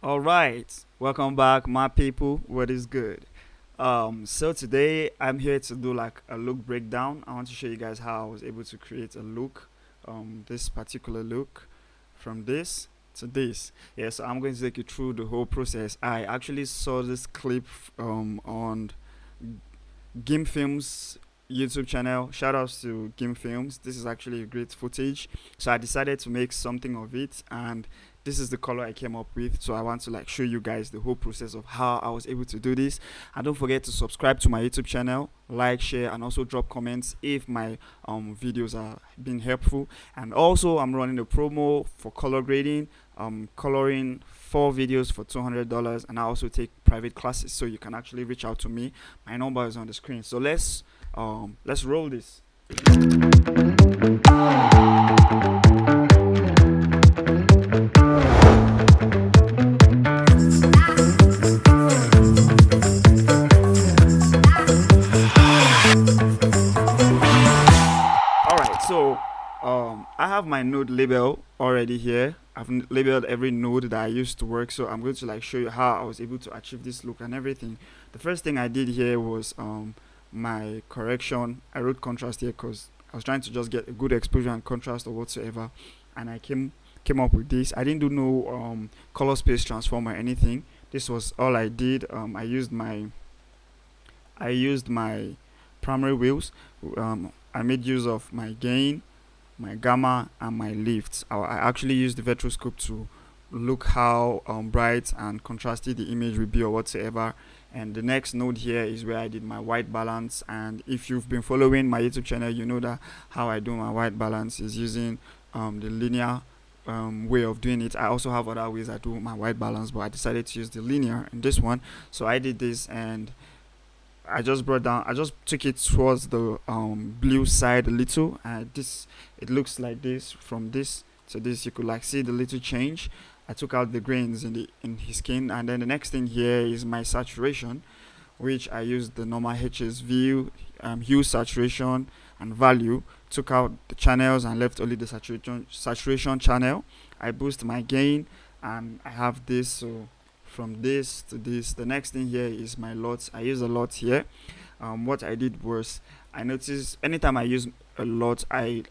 All right, welcome back, my people. What is good? So today I'm here to do like a look breakdown. I want to show you guys how I was able to create a look, this particular look, from this to this. Yeah, so I'm going to take you through the whole process. I actually saw this clip on Game Films YouTube channel. Shout outs to Game Films. This is actually a great footage. So I decided to make something of it, and this is the color I came up with. So I want to like show you guys the whole process of how I was able to do this. And don't forget to subscribe to my YouTube channel, like, share, and also drop comments if my videos are being helpful. And also I'm running a promo for color grading, coloring 4 videos for $200, and I also take private classes, so you can actually reach out to me. My number is on the screen. So let's roll this. All right, so I have my node label already here. I've labeled every node that I used to work, so I'm going to like show you how I was able to achieve this look and everything. The first thing I did here was my correction. I wrote contrast here because I was trying to just get a good exposure and contrast or whatsoever, and I came up with this. I didn't do no color space transform or anything. This was all I did. I used my primary wheels. I made use of my gain, my gamma, and my lift. I actually used the vetroscope to look how bright and contrasted the image will be or whatsoever. And the next node here is where I did my white balance. And if you've been following my YouTube channel, you know that how I do my white balance is using the linear way of doing it. I also have other ways I do my white balance, but I decided to use the linear in this one. So I did this, and I just took it towards the blue side a little, and it looks like this. From this to this, you could like see the little change. I took out the grains in his skin, and then the next thing here is my saturation, which I used the normal HSV, hue, saturation, and value. Took out the channels and left only the saturation channel. I boost my gain, and I have this. So from this to this, the next thing here is my LUT. I use a LUT here. What I did was, I noticed anytime I use a LUT, I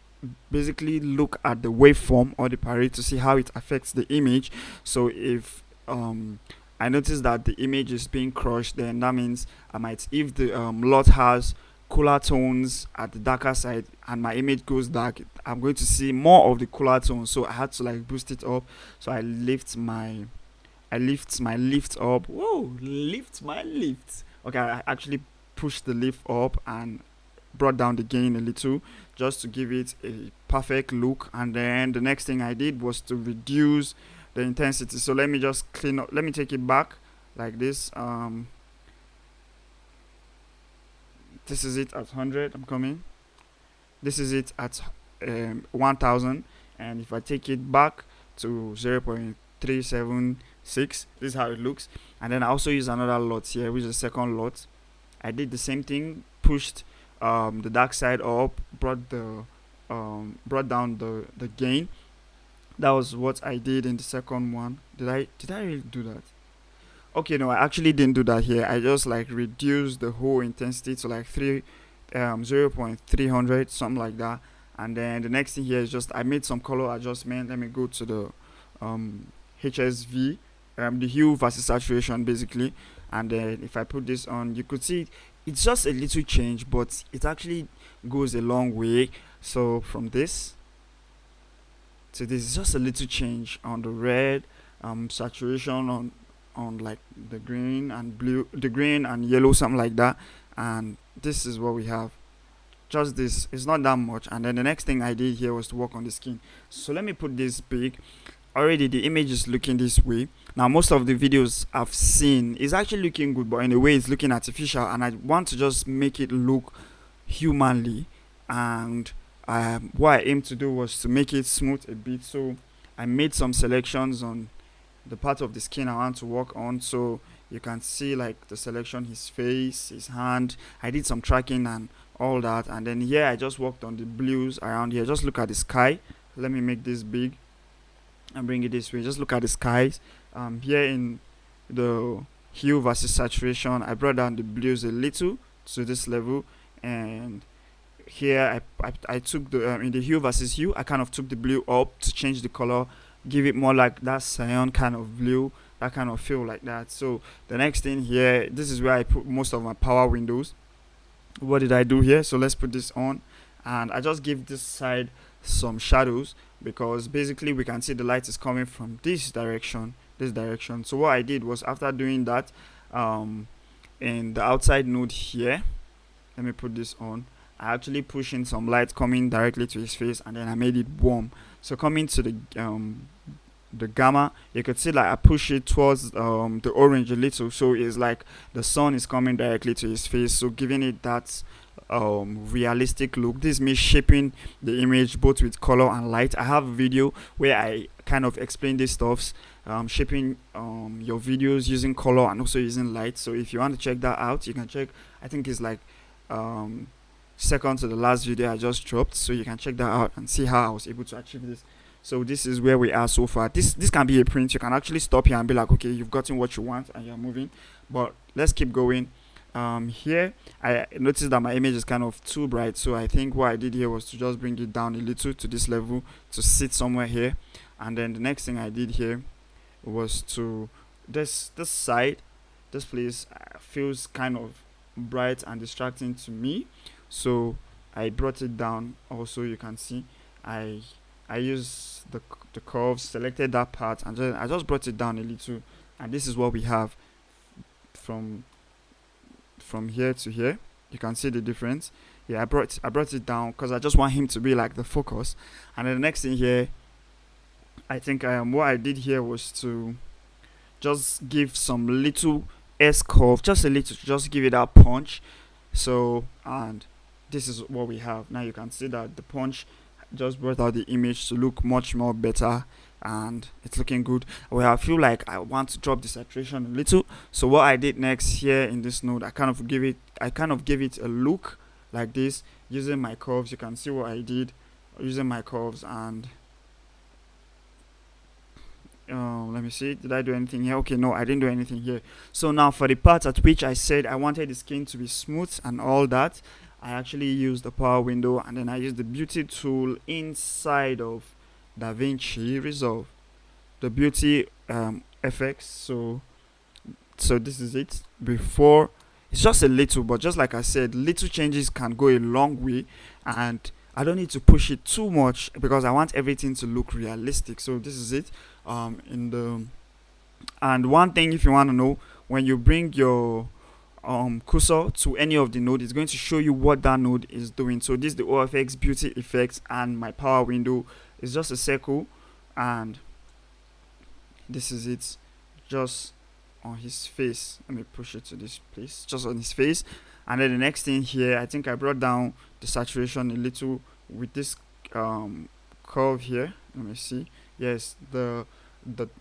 basically look at the waveform or the parade to see how it affects the image. So if I notice that the image is being crushed, then that means if the LUT has cooler tones at the darker side and my image goes dark, I'm going to see more of the cooler tones. So I had to like boost it up. So I lift my lift up. Whoa, lift my lift. Okay, I actually pushed the lift up and brought down the gain a little just to give it a perfect look. And then the next thing I did was to reduce the intensity. So let me just clean up. Let me take it back like this. This is it at 100. I'm coming. This is it at 1000. And if I take it back to 0.376, this is how it looks. And then I also use another LUT here, which is the second LUT. I did the same thing, pushed the dark side up, brought down the gain. That was what I did in the second one. Did I really do that? Okay, no, I actually didn't do that here. I just like reduced the whole intensity to like 0.300, something like that. And then the next thing here is just I made some color adjustment. Let me go to the HSV, the hue versus saturation basically. And then if I put this on, you could see it's just a little change, but it actually goes a long way. So from this to this is just a little change on the red, saturation on like the green and blue, the green and yellow, something like that. And this is what we have. Just this, it's not that much. And then the next thing I did here was to work on the skin. So let me put this big. Already the image is looking this way. Now most of the videos I've seen is actually looking good, but in a way it's looking artificial, and I want to just make it look humanly. And what I aimed to do was to make it smooth a bit. So I made some selections on the part of the skin I want to work on. So you can see like the selection, his face, his hand. I did some tracking and all that. And then here I just worked on the blues around here. Just look at the sky. Let me make this big and bring it this way. Just look at the skies. Here in the hue versus saturation, I brought down the blues a little to this level, and here I took the in the hue versus hue, I kind of took the blue up to change the color, give it more like that cyan kind of blue, that kind of feel like that. So the next thing here, this is where I put most of my power windows. What did I do here? So let's put this on, and I just give this side some shadows, because basically we can see the light is coming from this direction, so what I did was, after doing that, in the outside node here, let me put this on, I actually push in some light coming directly to his face, and then I made it warm. So coming to the gamma, you could see like I push it towards the orange a little, so it's like the sun is coming directly to his face, so giving it that realistic look. This is me shaping the image both with color and light. I have a video where I kind of explain these stuffs, shaping your videos using color and also using light. So if you want to check that out, you can check. I think it's like second to the last video I just dropped, so you can check that out and see how I was able to achieve this. So this is where we are so far. This can be a print. You can actually stop here and be like, okay, you've gotten what you want and you're moving, but let's keep going. Here I noticed that my image is kind of too bright, so I think what I did here was to just bring it down a little to this level to sit somewhere here. And then the next thing I did here was to this side, this place feels kind of bright and distracting to me, so I brought it down. Also, you can see I used the curves, selected that part, and then I just brought it down a little, and this is what we have from here to here. You can see the difference. Yeah, I brought it down because I just want him to be like the focus. And then the next thing here, I think what I did here was to just give some little S curve, just a little, just give it that punch. So, and this is what we have now. You can see that the punch just brought out the image to look much more better, and it's looking good. Well, I feel like I want to drop the saturation a little, so what I did next here in this node, I kind of give it a look like this using my curves. You can see what I did using my curves, and let me see, did I do anything here? Okay, no, I didn't do anything here. So now for the part at which I said I wanted the skin to be smooth and all that, I actually used the power window, and then I used the beauty tool inside of DaVinci Resolve, the beauty effects. So this is it. Before, it's just a little, but just like I said, little changes can go a long way, and I don't need to push it too much because I want everything to look realistic. So this is it. And one thing, if you want to know, when you bring your cursor to any of the node, it's going to show you what that node is doing. So this is the OFX beauty effects, and my power window is just a circle, and this is it, just on his face. Let me push it to this place, just on his face. And then the next thing here, I think I brought down the saturation a little with this curve here. Let me see. Yes, the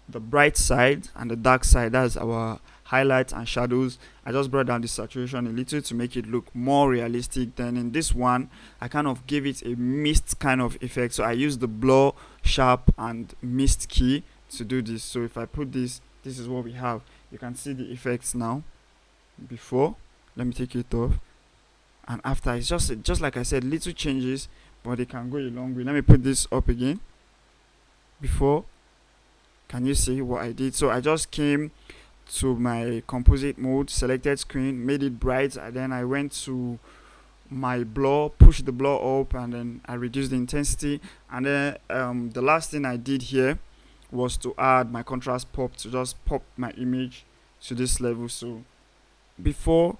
bright side and the dark side, that's our highlights and shadows. I just brought down the saturation a little to make it look more realistic. Then in this one, I kind of gave it a mist kind of effect, so I used the blur, sharp, and mist key to do this. So if I put this is what we have. You can see the effects now. Before, let me take it off, and after, it's just like I said, little changes, but they can go a long way. Let me put this up again. Before, can you see what I did? So I just came to my composite mode, selected screen, made it bright, and then I went to my blur, pushed the blur up, and then I reduced the intensity. And then the last thing I did here was to add my contrast pop, to just pop my image to this level. So before,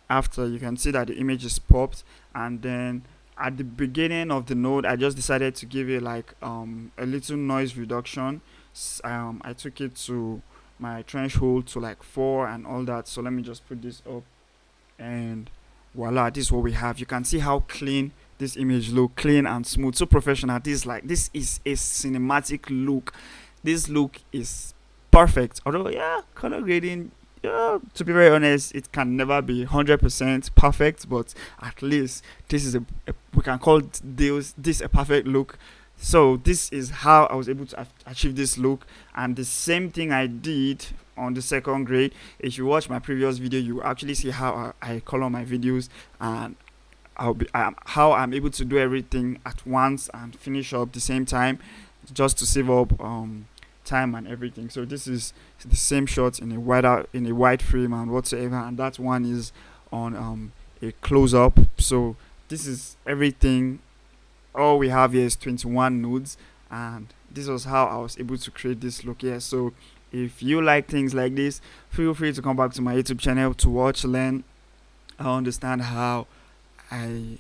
after, you can see that the image is popped. And then at the beginning of the node, I just decided to give it like a little noise reduction. I took it to my threshold to like 4 and all that. So let me just put this up, and voila, this is what we have. You can see how clean this image look, clean and smooth, so professional. This is a cinematic look. This look is perfect. Although, yeah, color grading, yeah, to be very honest, it can never be 100% perfect, but at least this is we can call this a perfect look. So this is how I was able to achieve this look, and the same thing I did on the second grade. If you watch my previous video, you actually see how I color my videos, and how I'm able to do everything at once and finish up the same time, just to save up time and everything. So this is the same shot in a wide frame and whatsoever, and that one is on a close up. So this is everything. All we have here is 21 nodes, and this was how I was able to create this look here. So if you like things like this, feel free to come back to my YouTube channel to watch, learn, understand how I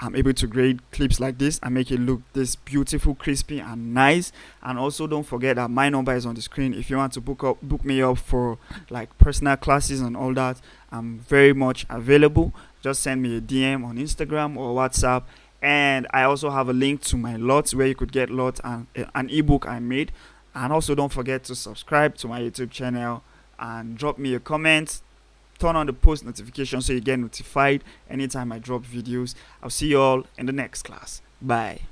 am able to grade clips like this and make it look this beautiful, crispy and nice. And also don't forget that my number is on the screen. If you want to book me up for like personal classes and all that, I'm very much available. Just send me a DM on Instagram or WhatsApp. And I also have a link to my LUTs where you could get LUT and an ebook I made. And also don't forget to subscribe to my YouTube channel and drop me a comment. Turn on the post notification so you get notified anytime I drop videos. I'll see you all in the next class. Bye.